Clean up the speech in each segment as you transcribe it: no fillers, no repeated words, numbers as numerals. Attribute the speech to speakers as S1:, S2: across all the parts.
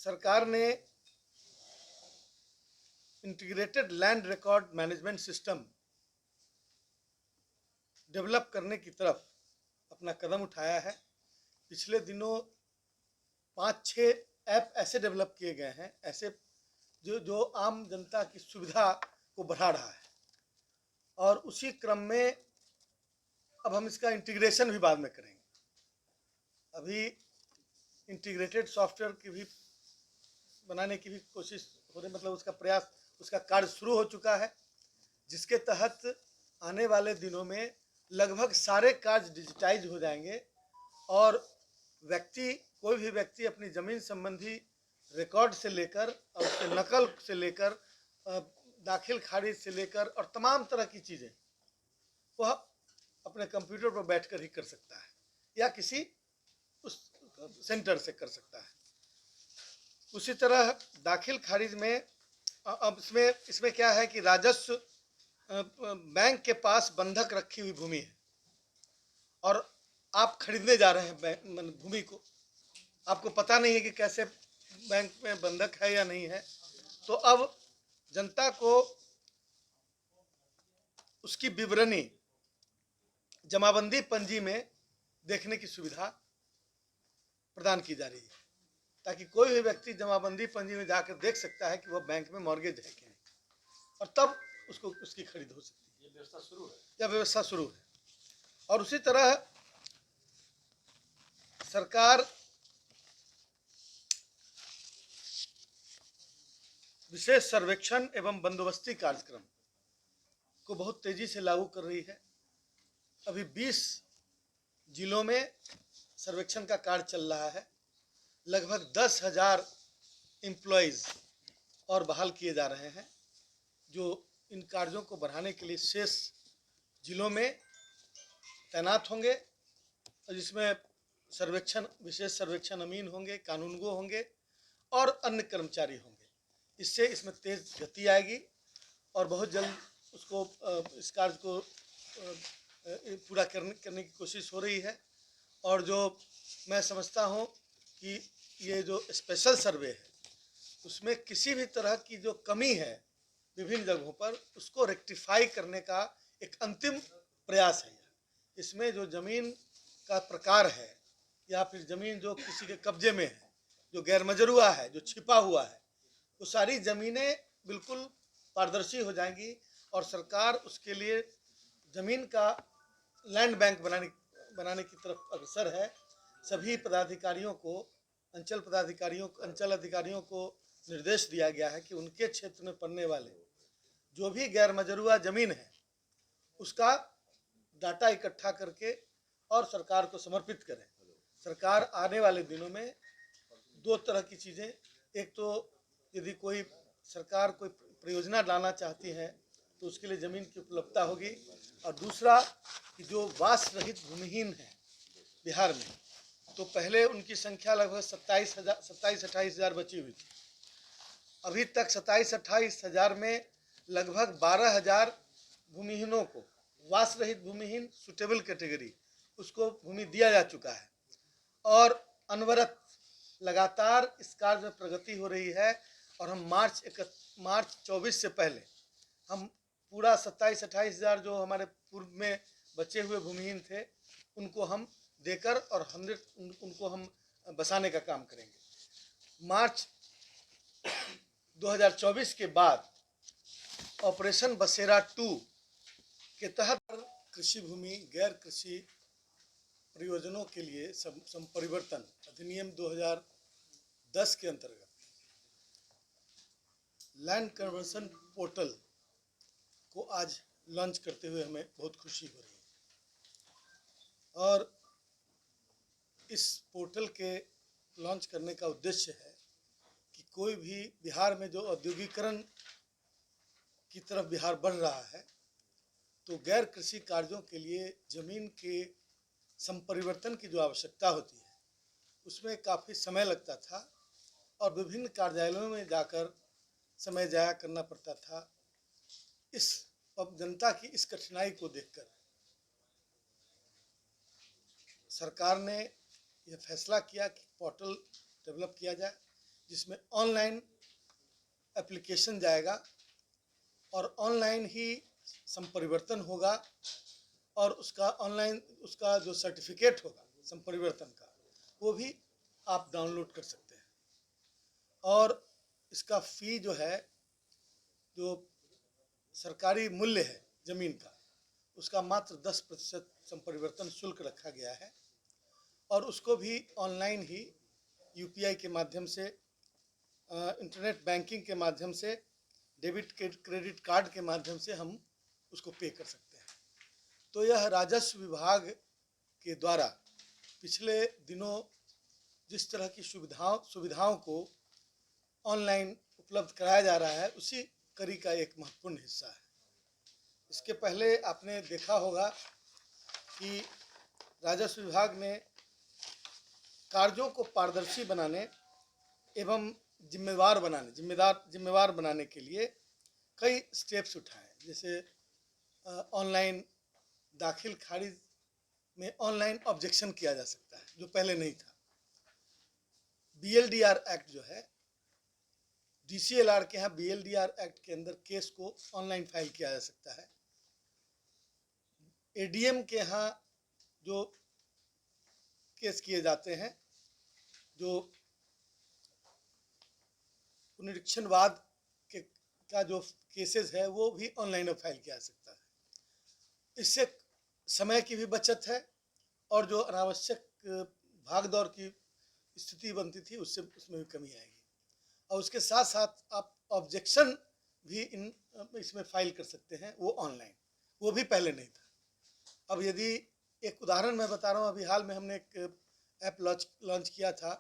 S1: सरकार ने integrated land record management system develop करने की तरफ अपना कदम उठाया है। पिछले दिनों 5-6 ऐप ऐसे डेवलप किए गए हैं, ऐसे जो आम जनता की सुविधा को बढ़ा रहा है, और उसी क्रम में अब हम इसका इंटीग्रेशन भी बाद में करेंगे। अभी इंटीग्रेटेड सॉफ्टवेयर की भी बनाने की भी कोशिश हो रही, मतलब उसका प्रयास, उसका कार्य शुरू हो चुका है, जिसके तहत आने वाले दिनों में लगभग सारे कार्य डिजिटाइज हो जाएंगे और कोई भी व्यक्ति अपनी ज़मीन संबंधी रिकॉर्ड से लेकर और उसके नकल से लेकर दाखिल खारिज से लेकर और तमाम तरह की चीज़ें वह अपने कंप्यूटर पर बैठकर ही कर सकता है या किसी उस सेंटर से कर सकता है। उसी तरह दाखिल खारिज में अब इसमें क्या है कि राजस्व बैंक के पास बंधक रखी हुई भूमि है और आप खरीदने जा रहे हैं भूमि को, आपको पता नहीं है कि कैसे बैंक में बंधक है या नहीं है, तो अब जनता को उसकी विवरणी जमाबंदी पंजी में देखने की सुविधा प्रदान की जा रही है, ताकि कोई भी व्यक्ति जमाबंदी पंजी में जाकर देख सकता है कि वह बैंक में मॉर्गेज है कि नहीं, और तब उसको उसकी खरीद हो सकती है। यह व्यवस्था शुरू है। और उसी तरह सरकार विशेष सर्वेक्षण एवं बंदोबस्ती कार्यक्रम को बहुत तेजी से लागू कर रही है। अभी 20 जिलों में सर्वेक्षण का कार्य चल रहा है। लगभग 10,000 एम्प्लॉयज़ और बहाल किए जा रहे हैं, जो इन कार्यों को बढ़ाने के लिए शेष जिलों में तैनात होंगे, और जिसमें विशेष सर्वेक्षण अमीन होंगे, कानूनगो होंगे और अन्य कर्मचारी होंगे। इससे इसमें तेज गति आएगी और बहुत जल्द इस कार्य को पूरा करने की कोशिश हो रही है। और जो मैं समझता हूँ कि ये जो स्पेशल सर्वे है, उसमें किसी भी तरह की जो कमी है विभिन्न जगहों पर, उसको रेक्टिफाई करने का एक अंतिम प्रयास है। इसमें जो ज़मीन का प्रकार है या फिर ज़मीन जो किसी के कब्जे में है, जो गैर मजरूआ है, जो छिपा हुआ है, वो सारी ज़मीनें बिल्कुल पारदर्शी हो जाएंगी और सरकार उसके लिए ज़मीन का लैंड बैंक बनाने की तरफ अग्रसर है। सभी पदाधिकारियों को, अंचल अधिकारियों को निर्देश दिया गया है कि उनके क्षेत्र में पड़ने वाले जो भी गैर मजरूआ ज़मीन है उसका डाटा इकट्ठा करके और सरकार को समर्पित करें। सरकार आने वाले दिनों में 2 तरह की चीज़ें, एक तो यदि सरकार कोई परियोजना लाना चाहती है तो उसके लिए ज़मीन की उपलब्धता होगी, और दूसरा कि जो वास रहित भूमिहीन है बिहार में, तो पहले उनकी संख्या लगभग 27-28 हज़ार बची हुई थी। अभी तक 27-28 हज़ार में लगभग 12,000 भूमिहीनों को, वास रहित भूमिहीन सुटेबल कैटेगरी, उसको भूमि दिया जा चुका है। और अनवरत लगातार इस कार्य में प्रगति हो रही है, और हम मार्च 24 से पहले हम पूरा 27-28 हज़ार जो हमारे पूर्व में बचे हुए भूमिहीन थे उनको हम देकर और उनको हम बसाने का काम करेंगे। मार्च 2024 के बाद ऑपरेशन बसेरा 2 के तहत कृषि भूमि गैर कृषि प्रयोजनों के लिए संपरिवर्तन अधिनियम 2010 के अंतर्गत लैंड कन्वर्सन पोर्टल को आज लॉन्च करते हुए हमें बहुत खुशी हो रही है। और इस पोर्टल के लॉन्च करने का उद्देश्य है कि कोई भी बिहार में जो औद्योगिकरण की तरफ बिहार बढ़ रहा है, तो गैर कृषि कार्यों के लिए ज़मीन के संपरिवर्तन की जो आवश्यकता होती है उसमें काफ़ी समय लगता था और विभिन्न कार्यालयों में जाकर समय जाया करना पड़ता था। अब जनता की इस कठिनाई को देखकर सरकार ने यह फैसला किया कि पोर्टल डेवलप किया जाए, जिसमें ऑनलाइन एप्लीकेशन जाएगा और ऑनलाइन ही संपरिवर्तन होगा और उसका ऑनलाइन उसका जो सर्टिफिकेट होगा संपरिवर्तन का वो भी आप डाउनलोड कर सकते हैं। और इसका फ़ी जो है, जो सरकारी मूल्य है ज़मीन का, उसका मात्र 10% संपरिवर्तन शुल्क रखा गया है और उसको भी ऑनलाइन ही यूपीआई के माध्यम से, इंटरनेट बैंकिंग के माध्यम से, डेबिट क्रेडिट कार्ड के माध्यम से हम उसको पे कर सकते हैं। तो यह राजस्व विभाग के द्वारा पिछले दिनों जिस तरह की सुविधाओं को ऑनलाइन उपलब्ध कराया जा रहा है, उसी कड़ी का एक महत्वपूर्ण हिस्सा है। इसके पहले आपने देखा होगा कि राजस्व विभाग ने कार्यों को पारदर्शी बनाने एवं जिम्मेवार बनाने के लिए कई स्टेप्स उठाए, जैसे ऑनलाइन दाखिल खारिज में ऑनलाइन ऑब्जेक्शन किया जा सकता है, जो पहले नहीं था। बीएलडीआर एक्ट जो है, डीसीएलआर के यहाँ बीएलडीआर एक्ट के अंदर केस को ऑनलाइन फाइल किया जा सकता है। एडीएम के यहाँ जो केस किए जाते हैं, जो पुनरीक्षणवाद का जो केसेस है, वो भी ऑनलाइन फाइल किया जा सकता है। इससे समय की भी बचत है और जो अनावश्यक भागदौड़ की स्थिति बनती थी उसमें भी कमी आएगी। और उसके साथ साथ आप ऑब्जेक्शन भी इसमें फाइल कर सकते हैं, वो ऑनलाइन, वो भी पहले नहीं था। अब यदि एक उदाहरण मैं बता रहा हूँ, अभी हाल में हमने एक ऐप लॉन्च किया था।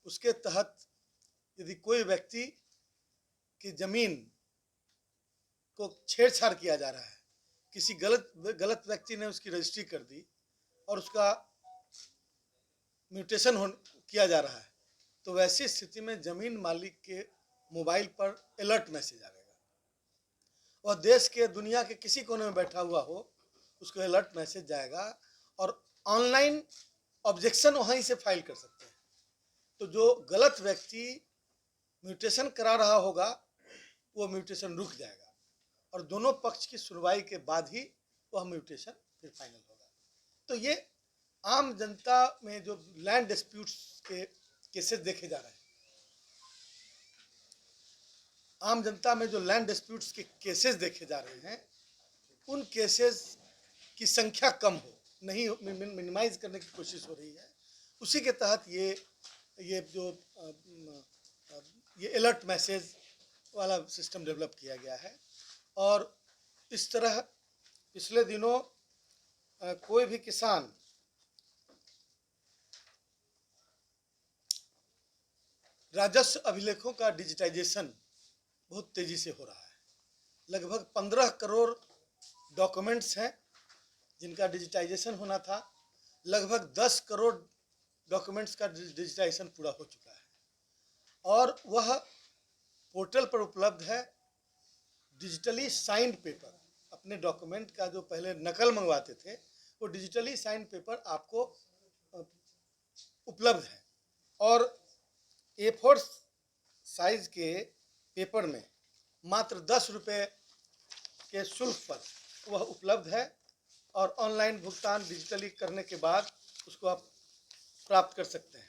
S1: उसके तहत यदि कोई व्यक्ति की ज़मीन को छेड़छाड़ किया जा रहा है, किसी गलत व्यक्ति ने उसकी रजिस्ट्री कर दी और उसका म्यूटेशन किया जा रहा है, तो वैसी स्थिति में ज़मीन मालिक के मोबाइल पर अलर्ट मैसेज आएगा। वह देश के दुनिया के किसी कोने में बैठा हुआ हो, उसको अलर्ट मैसेज जाएगा और ऑनलाइन ऑब्जेक्शन वहीं से फाइल कर सकते हैं। तो जो गलत व्यक्ति म्यूटेशन करा रहा होगा, वो म्यूटेशन रुक जाएगा और दोनों पक्ष की सुनवाई के बाद ही वह म्यूटेशन फिर फाइनल होगा। तो ये आम जनता में जो लैंड डिस्प्यूट्स के केसेस देखे जा रहे हैं, आम जनता में जो लैंड डिस्प्यूट्स के केसेस देखे जा रहे हैं, उन केसेस की संख्या कम हो, नहीं मिनिमाइज करने की कोशिश हो रही है। उसी के तहत ये अलर्ट मैसेज वाला सिस्टम डेवलप किया गया है। और इस तरह पिछले दिनों कोई भी किसान राजस्व अभिलेखों का डिजिटाइजेशन बहुत तेज़ी से हो रहा है। लगभग 15 करोड़ डॉक्यूमेंट्स हैं जिनका डिजिटाइजेशन होना था। लगभग 10 करोड़ डॉक्यूमेंट्स का डिजिटाइजेशन पूरा हो चुका है और वह पोर्टल पर उपलब्ध है। डिजिटली साइंड पेपर, अपने डॉक्यूमेंट का जो पहले नकल मंगवाते थे, वो डिजिटली साइंड पेपर आपको उपलब्ध है और A4 साइज के पेपर में मात्र 10 रुपये के शुल्क पर वह उपलब्ध है और ऑनलाइन भुगतान डिजिटली करने के बाद उसको आप प्राप्त कर सकते हैं।